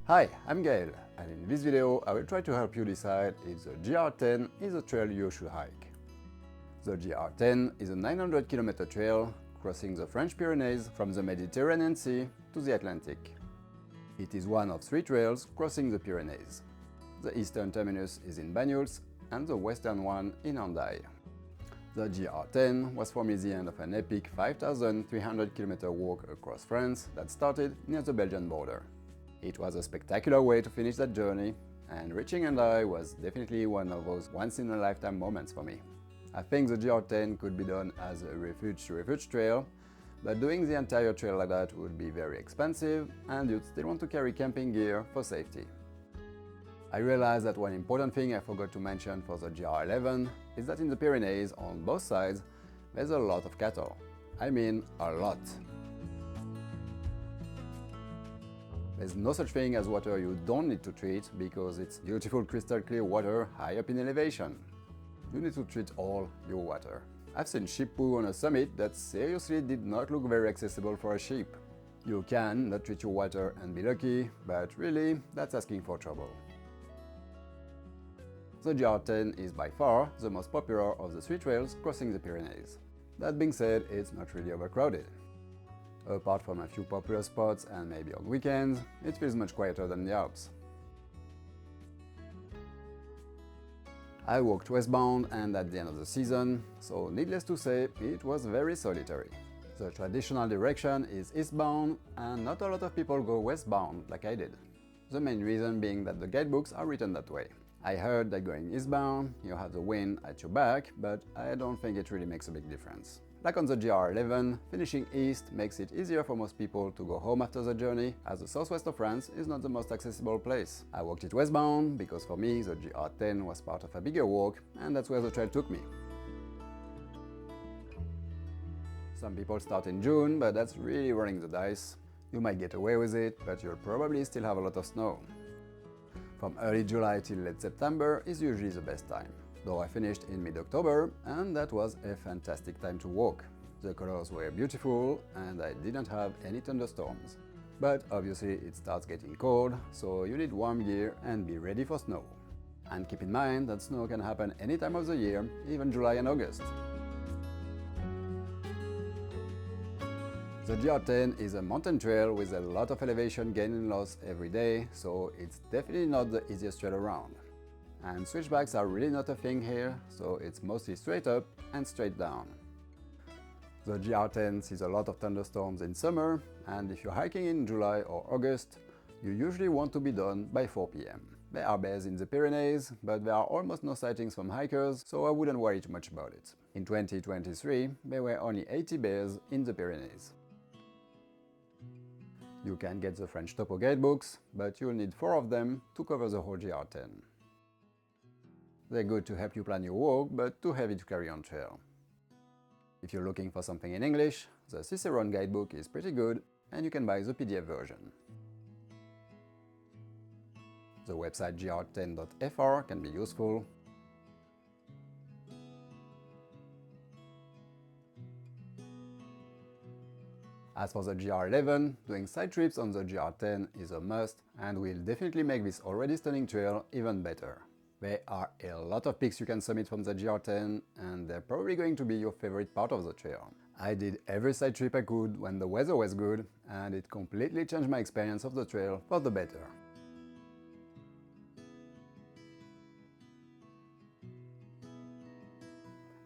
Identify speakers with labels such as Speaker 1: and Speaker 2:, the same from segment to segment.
Speaker 1: Hi, I'm Gael, and in this video I will try to help you decide if the GR10 is a trail you should hike. The GR10 is a 900 km trail crossing the French Pyrenees from the Mediterranean Sea to the Atlantic. It is one of 3 trails crossing the Pyrenees. The eastern terminus is in Banyuls and the western one in Hendaye. The GR10 was for me the end of an epic 5,300 km walk across France that started near the Belgian border. It was a spectacular way to finish that journey, and reaching Hendaye was definitely one of those once-in-a-lifetime moments for me. I think the GR10 could be done as a refuge-to-refuge trail, but doing the entire trail like that would be very expensive and you'd still want to carry camping gear for safety. I realized that one important thing I forgot to mention for the GR11 is that in the Pyrenees, on both sides, there's a lot of cattle. I mean, a lot. There's no such thing as water you don't need to treat because it's beautiful crystal clear water high up in elevation. You need to treat all your water. I've seen sheep poo on a summit that seriously did not look very accessible for a sheep. You can not treat your water and be lucky, but really, that's asking for trouble. The GR10 is by far the most popular of the 3 trails crossing the Pyrenees. That being said, it's not really overcrowded. Apart from a few popular spots and maybe on weekends, it feels much quieter than the Alps. I walked westbound and at the end of the season, so needless to say, it was very solitary. The traditional direction is eastbound and not a lot of people go westbound like I did. The main reason being that the guidebooks are written that way. I heard that going eastbound, you have the wind at your back, but I don't think it really makes a big difference. Like on the GR11, finishing east makes it easier for most people to go home after the journey, as the southwest of France is not the most accessible place. I walked it westbound because for me the GR10 was part of a bigger walk, and that's where the trail took me. Some people start in June, but that's really rolling the dice. You might get away with it, but you'll probably still have a lot of snow. From early July till late September is usually the best time. Though I finished in mid-October, and that was a fantastic time to walk. The colors were beautiful, and I didn't have any thunderstorms. But obviously it starts getting cold, so you need warm gear and be ready for snow. And keep in mind that snow can happen any time of the year, even July and August. The GR10 is a mountain trail with a lot of elevation gain and loss every day, so it's definitely not the easiest trail around. And switchbacks are really not a thing here, so it's mostly straight up and straight down. The GR10 sees a lot of thunderstorms in summer, and if you're hiking in July or August, you usually want to be done by 4 p.m. There are bears in the Pyrenees, but there are almost no sightings from hikers, so I wouldn't worry too much about it. In 2023, there were only 80 bears in the Pyrenees. You can get the French topo guidebooks, but you'll need 4 of them to cover the whole GR10. They're good to help you plan your walk, but too heavy to carry on trail. If you're looking for something in English, the Cicerone guidebook is pretty good, and you can buy the PDF version. The website gr10.fr can be useful. As for the GR11, doing side trips on the GR10 is a must and will definitely make this already stunning trail even better. There are a lot of peaks you can summit from the GR10, and they're probably going to be your favorite part of the trail. I did every side trip I could when the weather was good, and it completely changed my experience of the trail for the better.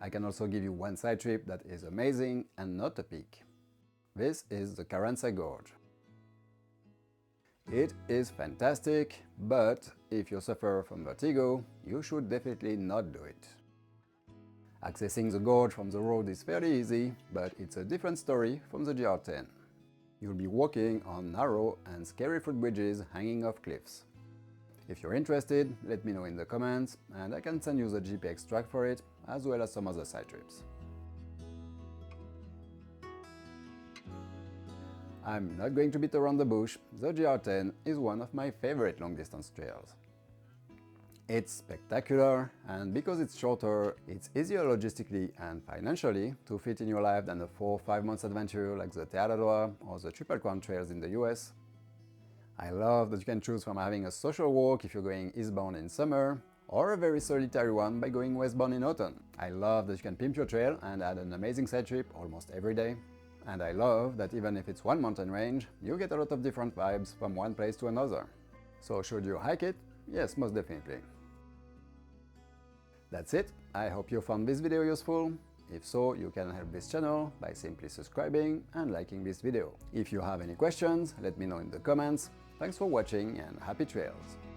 Speaker 1: I can also give you one side trip that is amazing and not a peak. This is the Carença Gorge. It is fantastic, but if you suffer from vertigo, you should definitely not do it. Accessing the gorge from the road is fairly easy, but it's a different story from the GR10. You'll be walking on narrow and scary footbridges hanging off cliffs. If you're interested, let me know in the comments, and I can send you the GPX track for it, as well as some other side trips. I'm not going to beat around the bush, the GR10 is one of my favorite long-distance trails. It's spectacular, and because it's shorter, it's easier logistically and financially to fit in your life than a 4 or 5 months adventure like the Terre de la Loire or the Triple Crown trails in the US. I love that you can choose from having a social walk if you're going eastbound in summer, or a very solitary one by going westbound in autumn. I love that you can pimp your trail and add an amazing side trip almost every day. And I love that even if it's one mountain range, you get a lot of different vibes from one place to another. So should you hike it? Yes, most definitely. That's it. I hope you found this video useful. If so, you can help this channel by simply subscribing and liking this video. If you have any questions, let me know in the comments. Thanks for watching and happy trails!